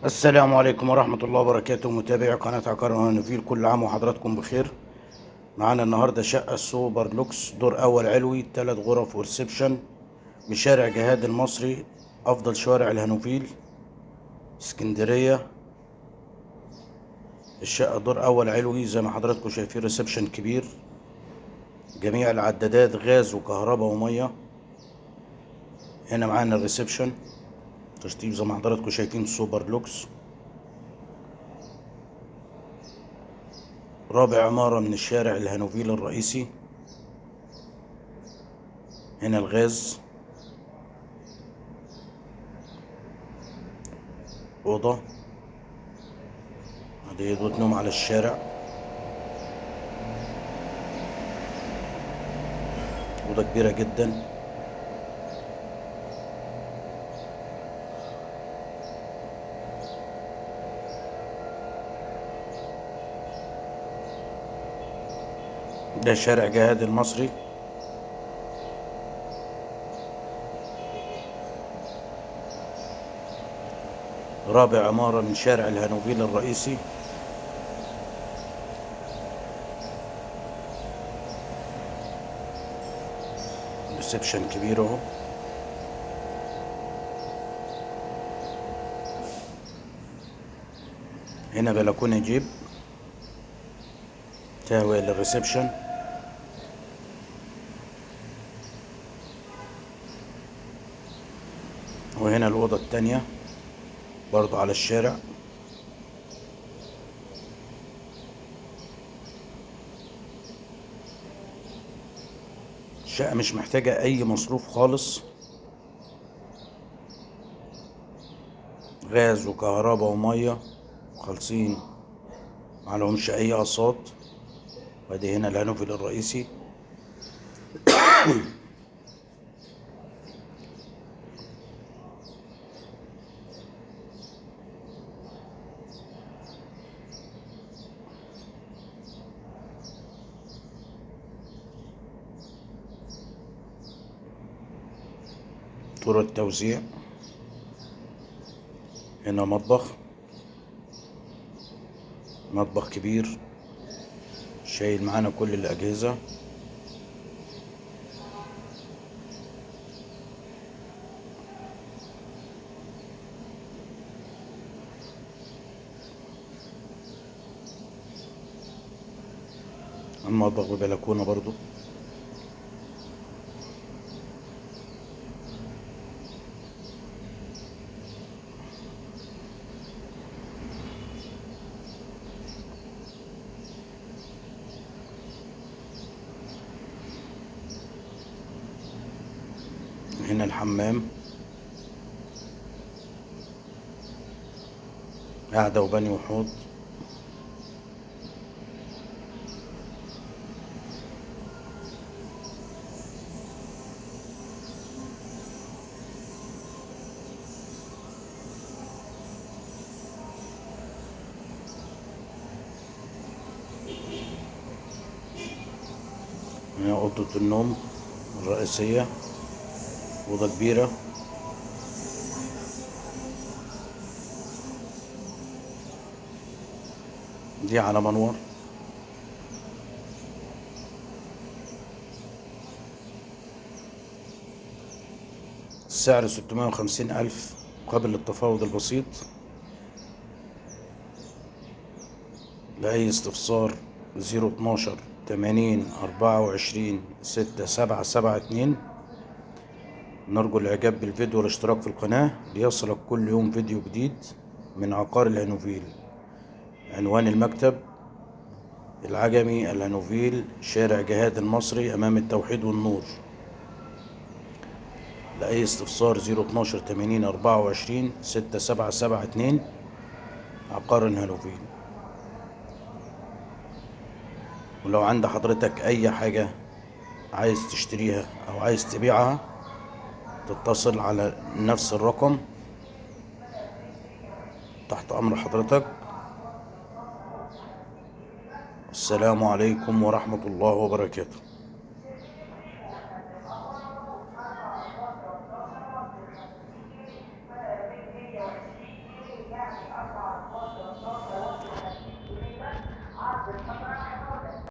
السلام عليكم ورحمة الله وبركاته، متابعي قناة عقار هانوفيل، كل عام وحضراتكم بخير. معانا النهاردة شقة سوبر لوكس، دور أول علوي، 3 غرف وريسبشن، بشارع جهاد المصري، أفضل شوارع الهانوفيل، اسكندرية. الشقة دور أول علوي زي ما حضراتكم شايفين، ريسبشن كبير، جميع العدادات غاز وكهرباء ومية. هنا معانا الريسبشن، تشطيب زي ما حضراتكم شايفين، سوبر لوكس. رابع عمارة من الشارع الهانوفيل الرئيسي. هنا الغاز، أوضة، دي أوضة نوم على الشارع، أوضة كبيرة جدا. ده شارع جهاد المصري. رابع عمارة من شارع الهانوفيل الرئيسي. ريسبشن كبير اهو. هنا بلكونة جيب، تهوية للريسبشن. وهنا الأوضة التانية برضو على الشارع. الشقة مش محتاجة أي مصروف خالص، غاز وكهرباء ومية خالصين، معلهمش أي أقساط. وادي هنا الهانوفيل الرئيسي. طرق التوزيع. هنا مطبخ كبير شايل معانا كل الأجهزة. المطبخ ببلكونة برضو. هنا الحمام، قاعدة وباني وحوض. هنا أوضة النوم الرئيسية، أوضة كبيرة. دي على منور. السعر 650,000 قابل للتفاوض البسيط. لأي استفسار 012 80 24 6772. نرجو الإعجاب بالفيديو والاشتراك في القناة ليصلك كل يوم فيديو جديد من عقار الهانوفيل. عنوان المكتب: العجمي الهانوفيل، شارع جهاد المصري، أمام التوحيد والنور. لأي استفسار 012 80 24 6772. عقار الهانوفيل. ولو عند حضرتك أي حاجة عايز تشتريها أو عايز تبيعها، تتصل على نفس الرقم. تحت أمر حضرتك. السلام عليكم ورحمة الله وبركاته.